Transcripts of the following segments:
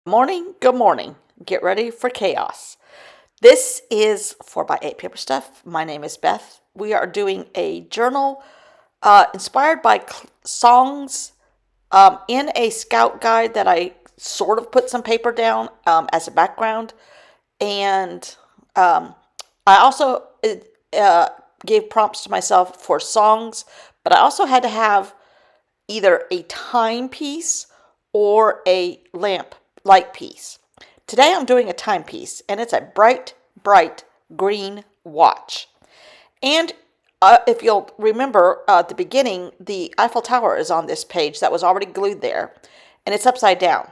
Morning, good morning. Get ready for chaos. This is 4x8 Paper Stuff. My name is Beth. We are doing a journal inspired by songs in a scout guide that I sort of put some paper down as a background. And I also gave prompts to myself for songs, but I also had to have either a timepiece or a lamp light piece. Today I'm doing a timepiece, and it's a bright, bright green watch. And if you'll remember at the beginning, the Eiffel Tower is on this page that was already glued there, and it's upside down.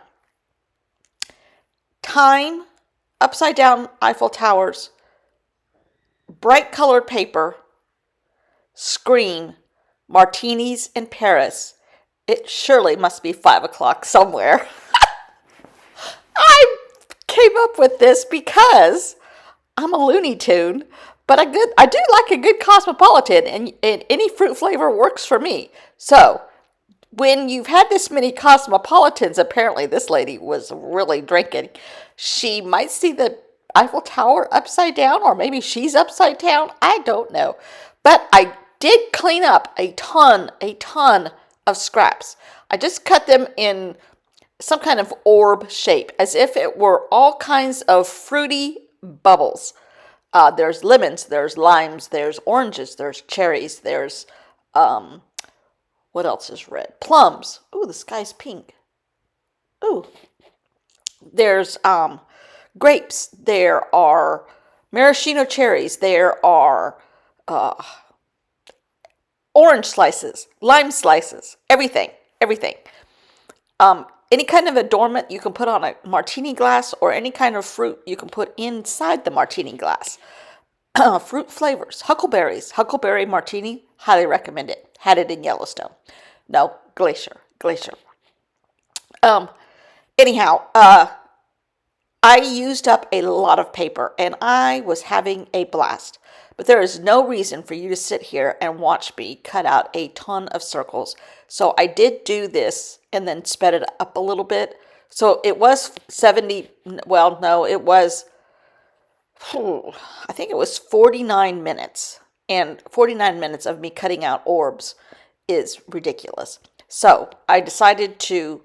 Time, upside down Eiffel Towers, bright colored paper, scream, martinis in Paris. It surely must be 5 o'clock somewhere. I came up with this because I'm a Looney Tune, but I do like a good cosmopolitan, and any fruit flavor works for me. So when you've had this many cosmopolitans, apparently this lady was really drinking. She might see the Eiffel Tower upside down, or maybe she's upside down. I don't know. But I did clean up a ton of scraps. I just cut them in some kind of orb shape, as if it were all kinds of fruity bubbles. There's lemons, there's limes, there's oranges, there's cherries, there's, what else is red? Plums. Ooh, the sky's pink. Ooh. There's grapes. There are maraschino cherries. There are orange slices, lime slices, everything. Any kind of adornment you can put on a martini glass, or any kind of fruit you can put inside the martini glass. Fruit flavors, huckleberry martini, highly recommend it. Had it in Yellowstone. No, Glacier. Anyhow, I used up a lot of paper, and I was having a blast. But there is no reason for you to sit here and watch me cut out a ton of circles. So I did do this and then sped it up a little bit. So it was 70, well, no, it was, I think it was 49 minutes. And 49 minutes of me cutting out orbs is ridiculous. So I decided to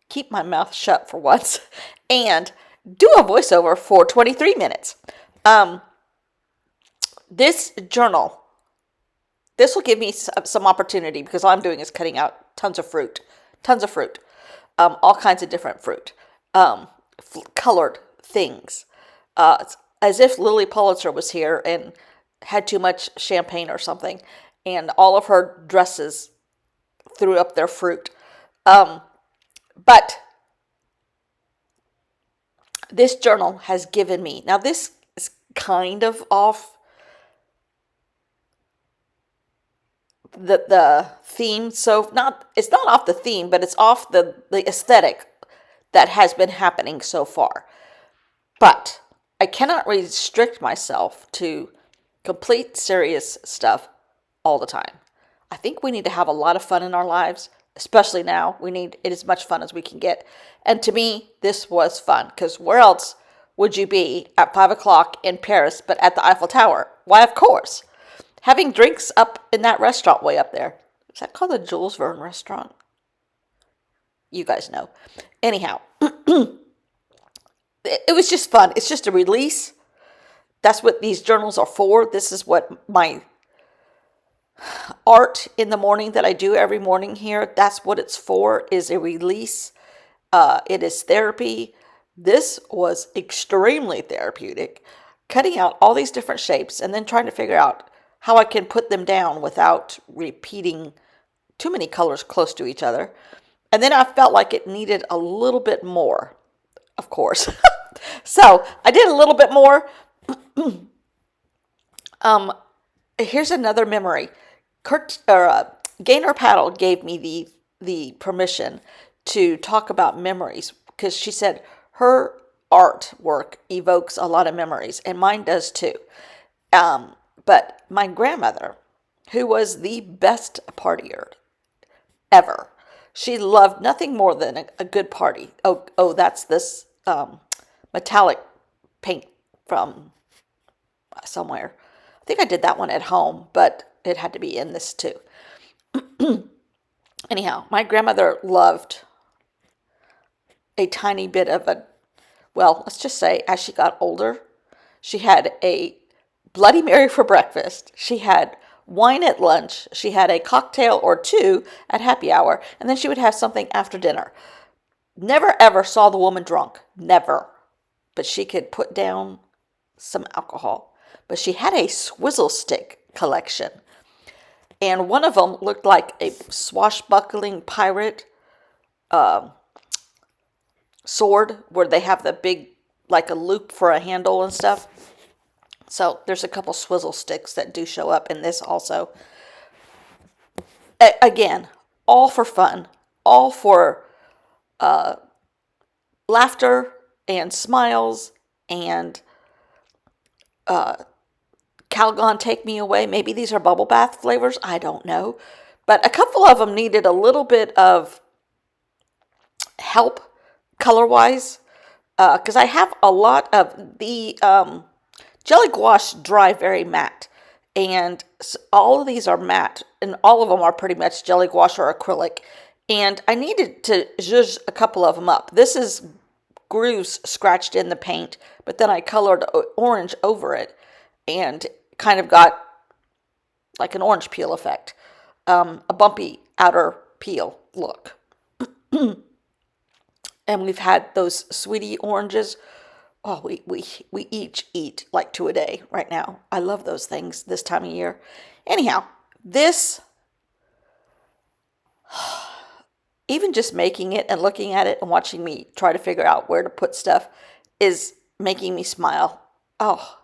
keep my mouth shut for once and do a voiceover for 23 minutes. This journal, this will give me some opportunity, because all I'm doing is cutting out tons of fruit, all kinds of different fruit, colored things, as if Lily Pulitzer was here and had too much champagne or something, and all of her dresses threw up their fruit. But this journal has given me, now this is kind of off the theme, so it's not off the theme, but it's off the aesthetic that has been happening so far. But I cannot restrict myself to complete serious stuff all the time. I think we need to have a lot of fun in our lives, especially now. We need it as much fun as we can get. And to me, this was fun, because where else would you be at 5 o'clock in Paris but at the Eiffel Tower? Why, of course. Having drinks up in that restaurant way up there. Is that called the Jules Verne restaurant? You guys know. Anyhow, it was just fun. It's just a release. That's what these journals are for. This is what my art in the morning that I do every morning here, that's what it's for, is a release. It is therapy. This was extremely therapeutic. Cutting out all these different shapes and then trying to figure out how I can put them down without repeating too many colors close to each other. And then I felt like it needed a little bit more, of course. So I did a little bit more. Here's another memory. Gaynor Paddle gave me the permission to talk about memories, because she said her artwork evokes a lot of memories, and mine does too. But my grandmother, who was the best partier ever, she loved nothing more than a good party. Oh, that's this metallic paint from somewhere. I think I did that one at home, but it had to be in this too. Anyhow, my grandmother loved a tiny bit of a, well, let's just say as she got older, she had a Bloody Mary for breakfast. She had wine at lunch. She had a cocktail or two at happy hour. And then she would have something after dinner. Never ever saw the woman drunk. Never. But she could put down some alcohol. But she had a swizzle stick collection. And one of them looked like a swashbuckling pirate sword where they have the big, like a loop for a handle and stuff. So there's a couple swizzle sticks that do show up in this also. Again, all for fun, all for laughter and smiles and Calgon Take Me Away. Maybe these are bubble bath flavors. I don't know. But a couple of them needed a little bit of help color-wise because I have a lot of the Jelly Gouache dry very matte. And all of these are matte. And all of them are pretty much Jelly Gouache or acrylic. And I needed to zhuzh a couple of them up. This is grooves scratched in the paint. But then I colored orange over it. And kind of got like an orange peel effect. A bumpy outer peel look. And we've had those sweetie oranges. Oh, we each eat like 2 a day right now. I love those things this time of year. Anyhow, this, even just making it and looking at it and watching me try to figure out where to put stuff is making me smile. Oh,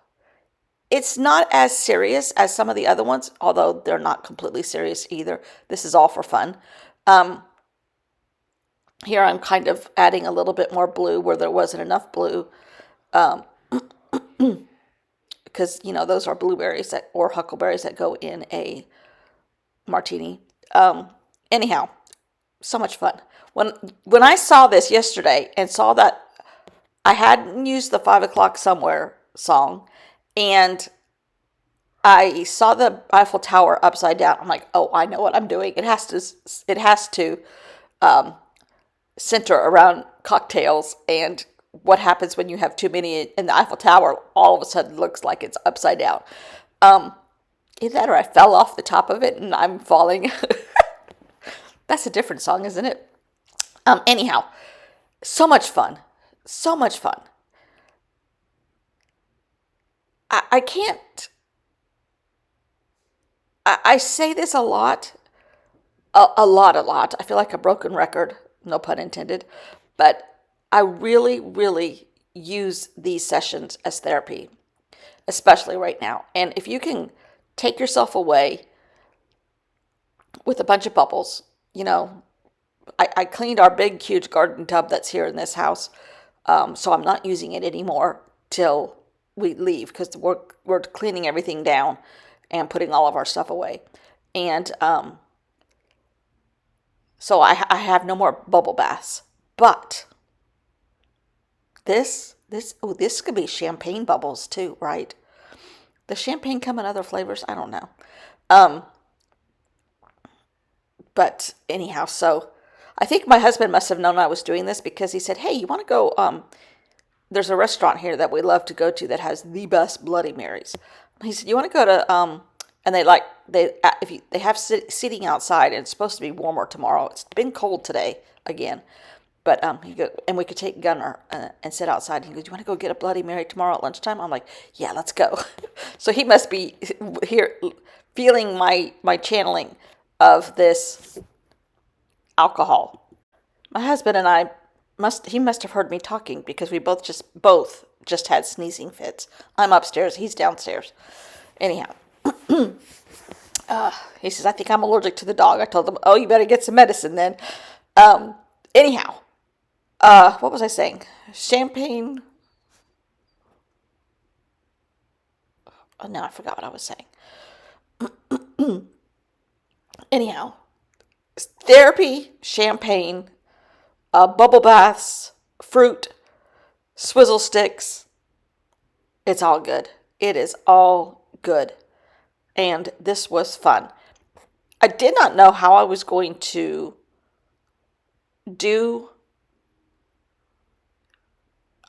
it's not as serious as some of the other ones, although they're not completely serious either. This is all for fun. Here I'm kind of adding a little bit more blue where there wasn't enough blue. Because, you know, those are blueberries that, or huckleberries that go in a martini. Anyhow, so much fun. When I saw this yesterday and saw that I hadn't used the 5 o'clock somewhere song, and I saw the Eiffel Tower upside down, I'm like, oh, I know what I'm doing. It has to center around cocktails and what happens when you have too many in the Eiffel Tower. All of a sudden looks like it's upside down. Either that or I fell off the top of it and I'm falling. That's a different song, isn't it? Anyhow, so much fun. So much fun. I can't. I say this a lot. A lot. I feel like a broken record, no pun intended. But I really, really use these sessions as therapy, especially right now. And if you can take yourself away with a bunch of bubbles, you know, I cleaned our big, huge garden tub that's here in this house, so I'm not using it anymore till we leave because we're cleaning everything down and putting all of our stuff away. And so I have no more bubble baths. But this could be champagne bubbles too, right? Does champagne come in other flavors? I don't know. But anyhow, so I think my husband must have known I was doing this because he said, hey, you want to go, there's a restaurant here that we love to go to that has the best Bloody Marys. He said, you want to go to, and they have seating outside and it's supposed to be warmer tomorrow. It's been cold today again. But and we could take Gunner and sit outside. He goes, "You want to go get a Bloody Mary tomorrow at lunchtime?" I'm like, "Yeah, let's go." So he must be here, feeling my channeling of this alcohol. My husband and I he must have heard me talking because we both just had sneezing fits. I'm upstairs, he's downstairs. Anyhow, he says, "I think I'm allergic to the dog." I told him, "Oh, you better get some medicine then." Anyhow. What was I saying? Champagne. Oh, no, I forgot what I was saying. Anyhow, therapy, champagne, bubble baths, fruit, swizzle sticks. It's all good. It is all good. And this was fun. I did not know how I was going to do.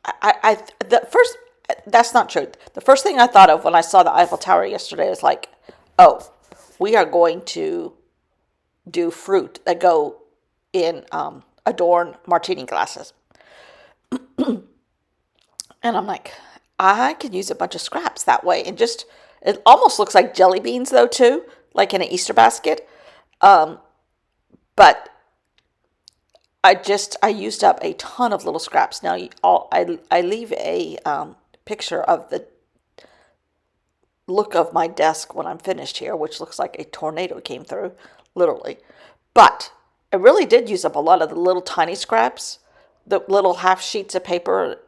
The first, that's not true. The first thing I thought of when I saw the Eiffel Tower yesterday was like, oh, we are going to do fruit that go in adorn martini glasses. And I'm like, I could use a bunch of scraps that way. And just, it almost looks like jelly beans though, too, like in an Easter basket. But I used up a ton of little scraps. Now, I leave a picture of the look of my desk when I'm finished here, which looks like a tornado came through, literally. But I really did use up a lot of the little tiny scraps, the little half sheets of paper.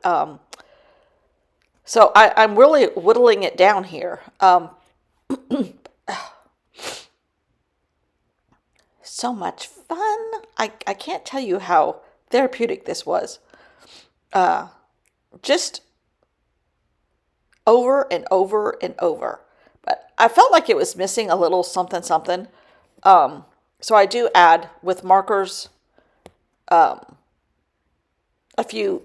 So I'm really whittling it down here. So much fun. I can't tell you how therapeutic this was. Just over and over and over. But I felt like it was missing a little something something. So I do add with markers a few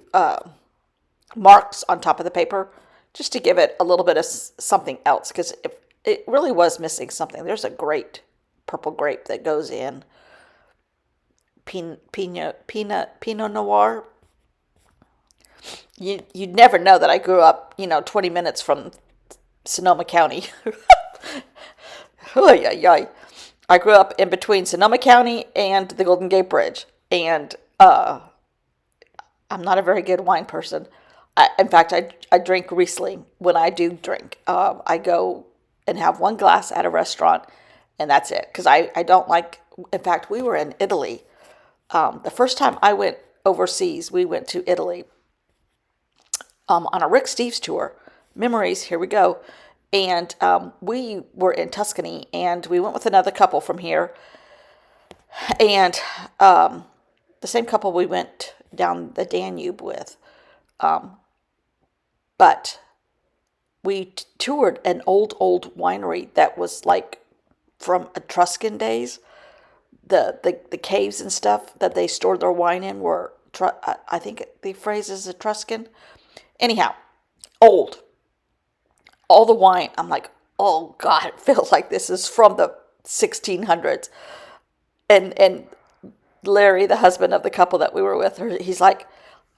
marks on top of the paper just to give it a little bit of something else because it really was missing something. There's a great purple grape that goes in Pinot Noir. You'd never know that I grew up, 20 minutes from Sonoma County. I grew up in between Sonoma County and the Golden Gate Bridge, and I'm not a very good wine person. In fact, I drink Riesling when I do drink. I go and have one glass at a restaurant, and that's it. Because I don't like, in fact, we were in Italy. The first time I went overseas, we went to Italy on a Rick Steves tour. Memories, here we go. And we were in Tuscany, and we went with another couple from here. And the same couple we went down the Danube with. But we toured an old winery that was like from Etruscan days. The caves and stuff that they stored their wine in were, I think the phrase is Etruscan. Anyhow, old. All the wine, I'm like, oh God, it feels like this is from the 1600s. And Larry, the husband of the couple that we were with, he's like,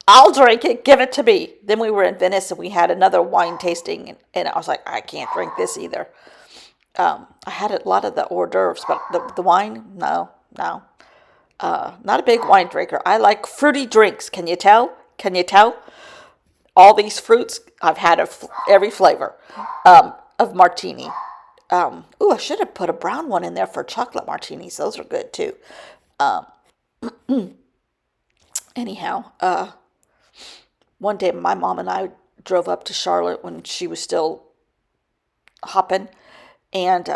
I'll drink it, give it to me. Then we were in Venice and we had another wine tasting, and I was like, I can't drink this either. I had a lot of the hors d'oeuvres, but the wine, no. Not a big wine drinker. I like fruity drinks. Can you tell? All these fruits, I've had every flavor of martini. I should have put a brown one in there for chocolate martinis. Those are good too. Anyhow, one day my mom and I drove up to Charlotte when she was still hopping, and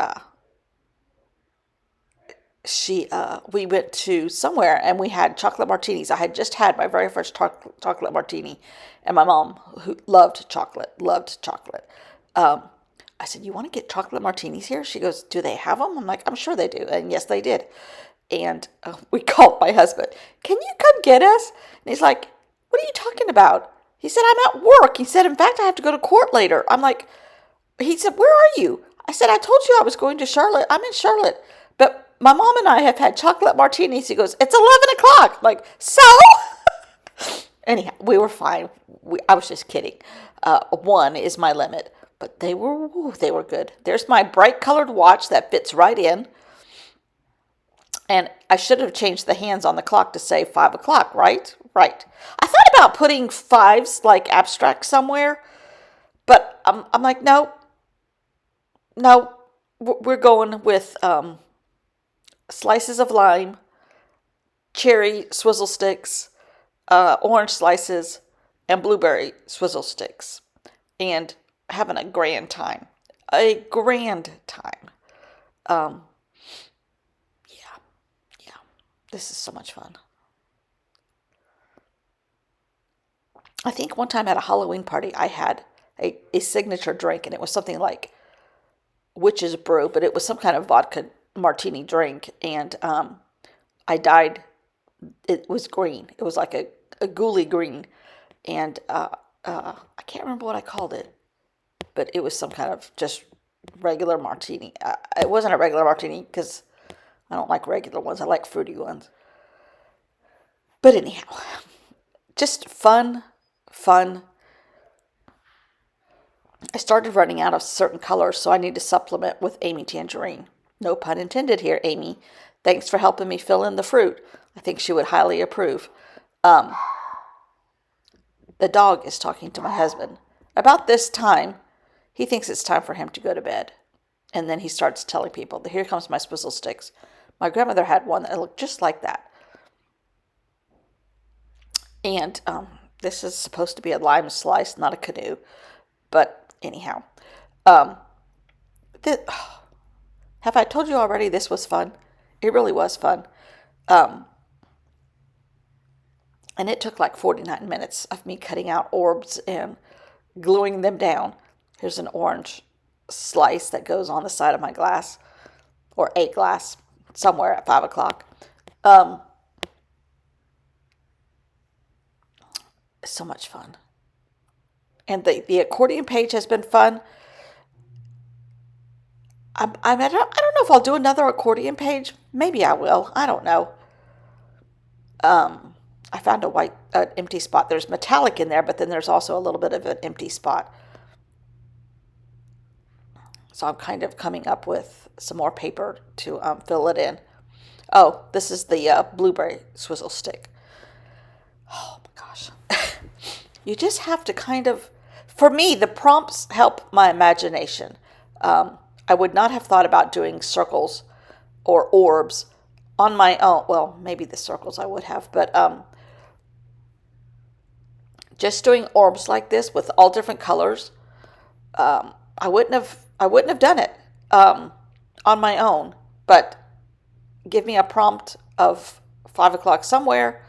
we went to somewhere and we had chocolate martinis. I had just had my very first chocolate martini, and my mom, who loved chocolate. I said, you want to get chocolate martinis here? She goes, do they have them? I'm like, I'm sure they do. And yes, they did. And we called my husband. Can you come get us? And he's like, what are you talking about? He said, I'm at work. He said, in fact, I have to go to court later. I'm like, he said, where are you? I said, I told you I was going to Charlotte. I'm in Charlotte. But my mom and I have had chocolate martinis. He goes, it's 11 o'clock. I'm like, so? Anyhow, we were fine. I was just kidding. One is my limit. But they were good. There's my bright colored watch that fits right in. And I should have changed the hands on the clock to say 5 o'clock, right? Right. I thought about putting fives like abstract somewhere, but I'm like, no, we're going with slices of lime, cherry swizzle sticks, orange slices, and blueberry swizzle sticks, and having a grand time. A grand time. Yeah. This is so much fun. I think one time at a Halloween party, I had a signature drink, and it was something like witch's brew, but it was some kind of vodka martini drink, and I dyed. It was green. It was like a ghouly green, and I can't remember what I called it, but it was some kind of just regular martini. It wasn't a regular martini because I don't like regular ones. I like fruity ones. But anyhow, just fun, fun. I started running out of certain colors, so I need to supplement with Amy Tangerine. No pun intended here, Amy. Thanks for helping me fill in the fruit. I think she would highly approve. Um, the dog is talking to my husband. About this time, he thinks it's time for him to go to bed. And then he starts telling people, here comes my swizzle sticks. My grandmother had one that looked just like that. And this is supposed to be a lime slice, not a canoe. But anyhow, um, have I told you already this was fun? It really was fun. Um, and it took like 49 minutes of me cutting out orbs and gluing them down. Here's an orange slice that goes on the side of my glass, or a glass, somewhere at 5 o'clock. Um, so much fun. And the accordion page has been fun. I don't know if I'll do another accordion page. Maybe I will. I don't know. I found an empty spot. There's metallic in there, but then there's also a little bit of an empty spot. So I'm kind of coming up with some more paper to fill it in. Oh, this is the blueberry swizzle stick. Oh my gosh. You just have to kind of, for me, the prompts help my imagination. I would not have thought about doing circles or orbs on my own. Well, maybe the circles I would have, but just doing orbs like this with all different colors, I wouldn't have done it on my own. But give me a prompt of 5 o'clock somewhere,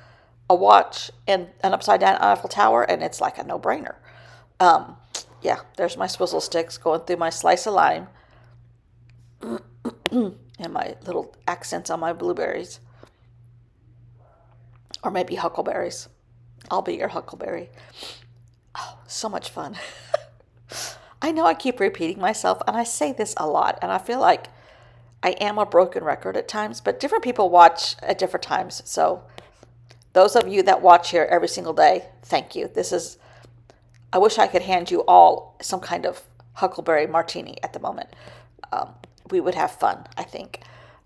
a watch, and an upside down Eiffel Tower, and it's like a no-brainer. Yeah, there's my swizzle sticks going through my slice of lime and my little accents on my blueberries, or maybe huckleberries. I'll be your huckleberry. Oh, so much fun. I know I keep repeating myself, and I say this a lot, and I feel like I am a broken record at times, but different people watch at different times. So those of you that watch here every single day, thank you. I wish I could hand you all some kind of huckleberry martini at the moment. We would have fun, I think,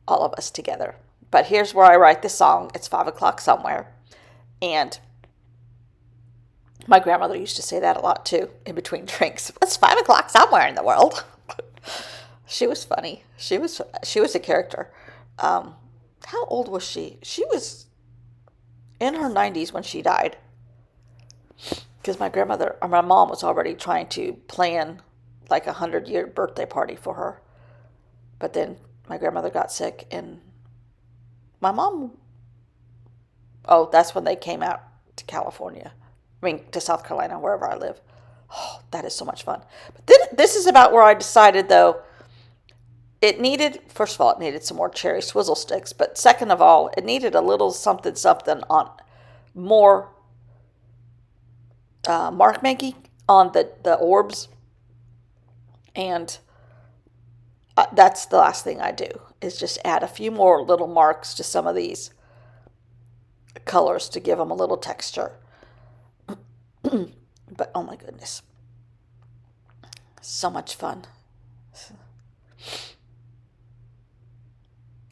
all of us together. But here's where I write the song. It's 5 o'clock somewhere. And my grandmother used to say that a lot too, in between drinks. It's 5 o'clock somewhere in the world. She was funny. She was a character. How old was she? She was in her 90s when she died. Because my mom was already trying to plan like 100-year birthday party for her. But then my grandmother got sick, and my mom, oh, that's when they came out to California. I mean, to South Carolina, wherever I live. Oh, that is so much fun. But this is about where I decided, though, first of all, it needed some more cherry swizzle sticks. But second of all, it needed a little something on more mark making on the orbs. And that's the last thing I do, is just add a few more little marks to some of these colors to give them a little texture. But oh my goodness, so much fun.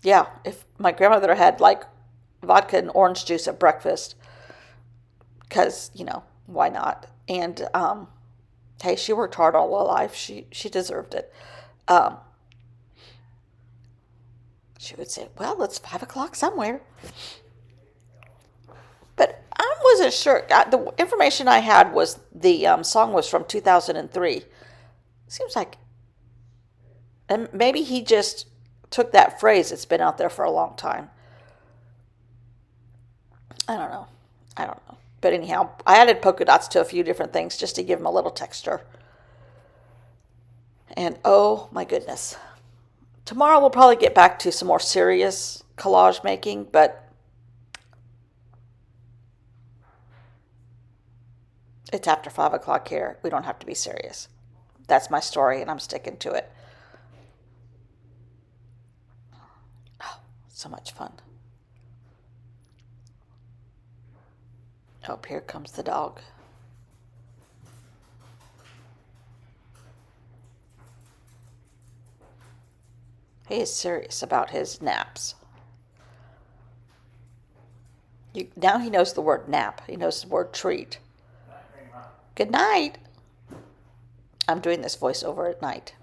Yeah, if my grandmother had like vodka and orange juice at breakfast, because, why not? And hey, she worked hard all her life. She deserved it. She would say, well, it's 5 o'clock somewhere. But I wasn't sure. The information I had was the song was from 2003. Seems like, and maybe he just took that phrase. It's been out there for a long time. I don't know. But anyhow, I added polka dots to a few different things just to give them a little texture. And oh my goodness. Tomorrow we'll probably get back to some more serious collage making, but it's after 5 o'clock here. We don't have to be serious. That's my story, and I'm sticking to it. Oh, so much fun. Oh, here comes the dog. He is serious about his naps. Now he knows the word nap. He knows the word treat. Good night. I'm doing this voiceover at night.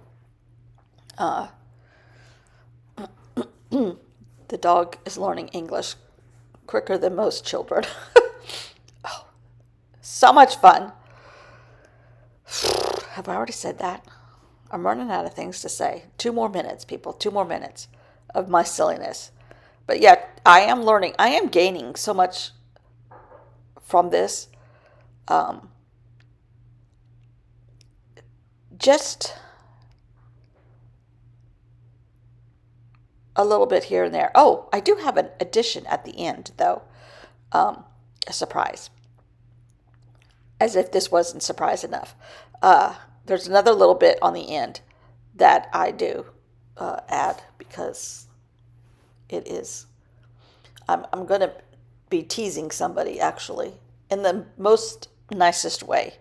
The dog is learning English quicker than most children. Oh, so much fun. Have I already said that? I'm running out of things to say. 2 more minutes, people. 2 more minutes of my silliness. But yeah, I am learning. I am gaining so much from this. Just a little bit here and there. Oh, I do have an addition at the end, though. A surprise. As if this wasn't surprise enough. There's another little bit on the end that I do add because it is. I'm going to be teasing somebody, actually, in the most nicest way,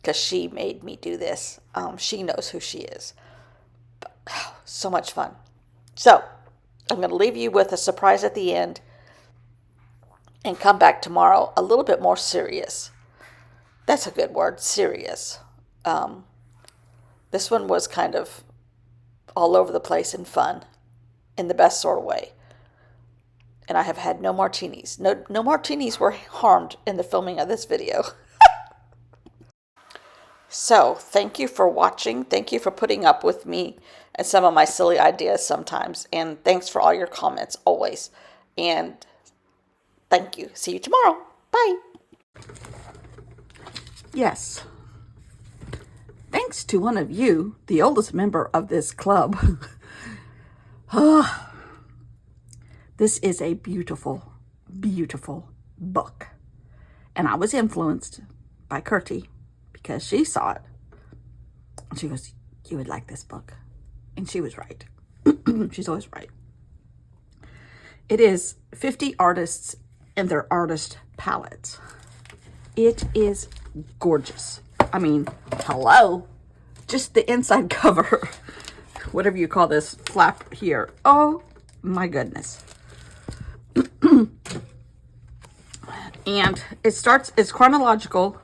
because she made me do this. She knows who she is. So much fun. So I'm going to leave you with a surprise at the end and come back tomorrow a little bit more serious. That's a good word, serious. This one was kind of all over the place and fun in the best sort of way. And I have had no martinis. No martinis were harmed in the filming of this video. So, thank you for watching. Thank you for putting up with me and some of my silly ideas sometimes. And thanks for all your comments always. And thank you. See you tomorrow. Bye. Yes. Thanks to one of you, the oldest member of this club. This is a beautiful, beautiful book. And I was influenced by Kirty because she saw it. And she goes, you would like this book. And she was right. She's always right. It is 50 artists and their artist palettes. It is gorgeous. I mean, hello. Just the inside cover. Whatever you call this flap here. Oh my goodness. And it's chronological.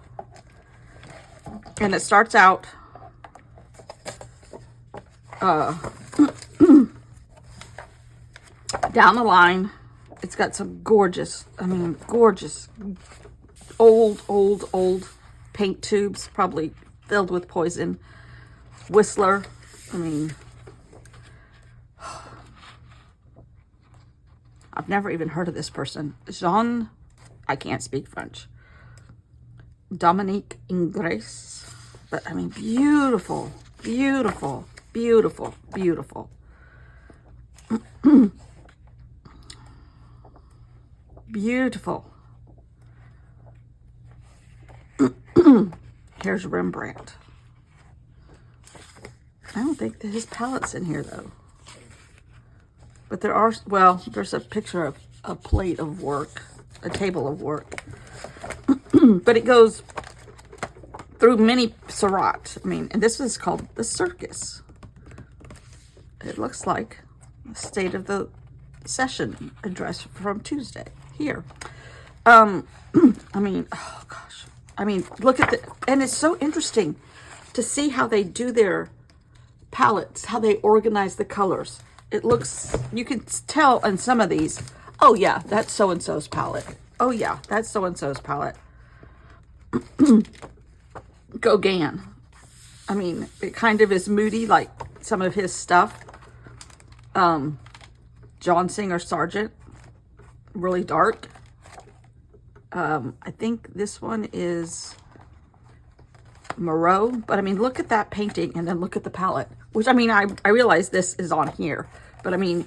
And it starts out down the line. It's got some gorgeous old paint tubes, probably filled with poison. Whistler, I've never even heard of this person. Jean, I can't speak French. Dominique Ingres. But, beautiful, beautiful, beautiful, beautiful. Beautiful. Here's Rembrandt. I don't think that his palette's in here, though. But there are, there's a picture of a plate of work, a table of work. But it goes through many Seurat. And this is called The Circus. It looks like the State of the Session address from Tuesday here. Oh gosh. Look at and it's so interesting to see how they do their palettes, how they organize the colors. It looks, you can tell in some of these, oh yeah, that's so-and-so's palette. Oh yeah, that's so-and-so's palette. Gauguin. It kind of is moody, like some of his stuff. John Singer Sargent, really dark. I think this one is Moreau, but I mean, look at that painting and then look at the palette, which I mean, I realize this is on here, but I mean,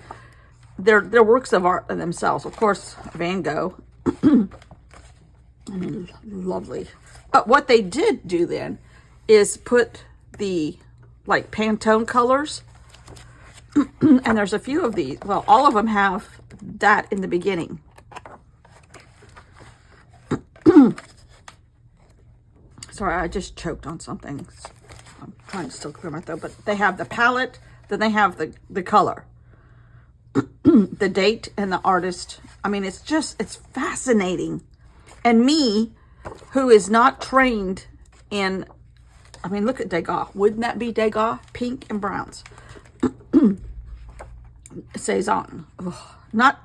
they're works of art in themselves. Of course, Van Gogh. I mean, lovely. But what they did do then is put the like Pantone colors, and there's a few of these. Well, all of them have that in the beginning. Sorry, I just choked on something. I'm trying to still clear my throat, but they have the palette, then they have the color, the date, and the artist. I mean, it's fascinating. And me, who is not trained in, I mean, look at Degas. Wouldn't that be Degas? Pink and browns. Cezanne. Not,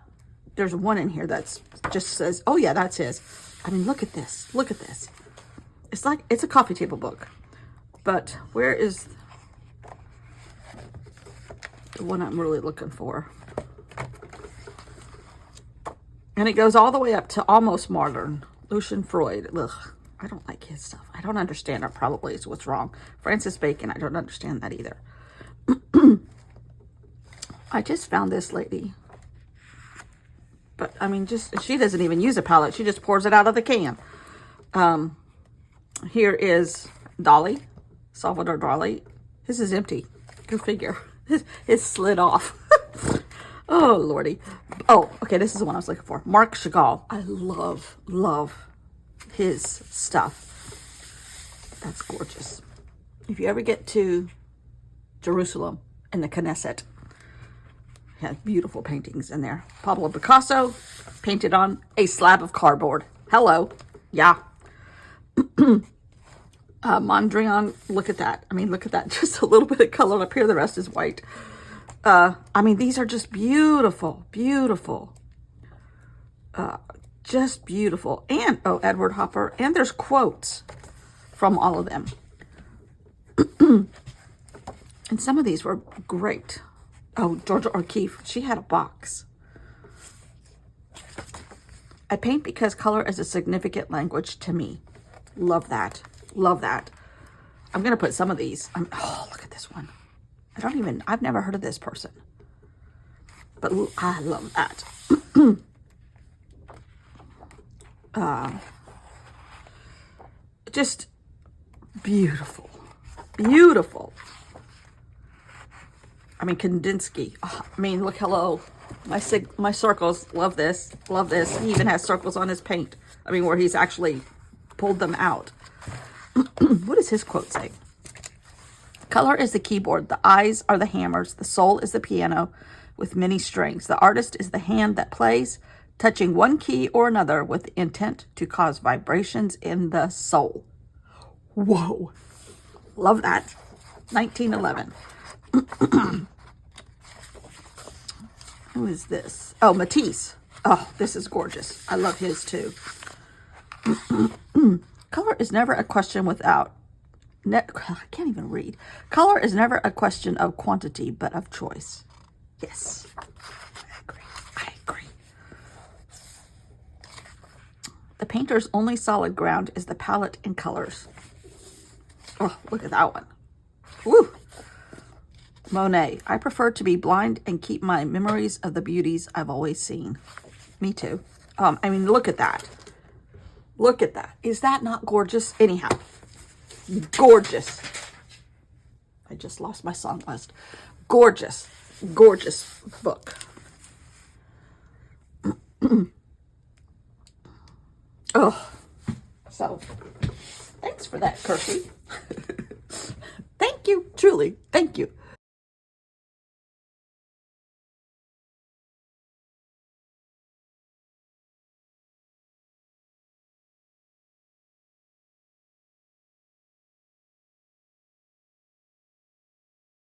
there's one in here that's just says, oh yeah, that's his. I mean, look at this. Look at this. It's like, it's a coffee table book. But where is the one I'm really looking for? And it goes all the way up to almost modern. Lucian Freud. Ugh, I don't like his stuff. I don't understand it, probably is what's wrong. Francis Bacon, I don't understand that either. I just found this lady. But, I mean, she doesn't even use a palette. She just pours it out of the can. Here is Dali, Salvador Dali. His is empty. Go figure. It's slid off. Oh, Lordy. Oh, okay, this is the one I was looking for. Marc Chagall. I love his stuff. That's gorgeous. If you ever get to Jerusalem and the Knesset, he has beautiful paintings in there. Pablo Picasso painted on a slab of cardboard. Hello. Yeah. Mondrian, look at that. I mean, look at that. Just a little bit of color up here. The rest is white. I mean, these are just beautiful, beautiful. Just beautiful. And, oh, Edward Hopper. And there's quotes from all of them. And some of these were great. Oh, Georgia O'Keeffe. She had a box. I paint because color is a significant language to me. Love that. Love that. I'm going to put some of these. Oh, look at this one. I've never heard of this person. But I love that. Just beautiful. Beautiful. I mean, Kandinsky. Oh, I mean, look, hello. My circles. Love this. Love this. He even has circles on his paint. I mean, where he's actually pulled them out. What does his quote say? Color is the keyboard. The eyes are the hammers. The soul is the piano with many strings. The artist is the hand that plays, touching one key or another with intent to cause vibrations in the soul. Whoa. Love that. 1911. Who is this? Oh, Matisse. Oh, this is gorgeous. I love his too. Color is never a question without... I can't even read. Color is never a question of quantity, but of choice. Yes. I agree. I agree. The painter's only solid ground is the palette and colors. Oh, look at that one. Woo! Monet. I prefer to be blind and keep my memories of the beauties I've always seen. Me too. I mean, look at that. Look at that. Is that not gorgeous? Anyhow, gorgeous. I just lost my song list. Gorgeous, gorgeous book. Oh, so thanks for that, Kirsty. Thank you, truly. Thank you.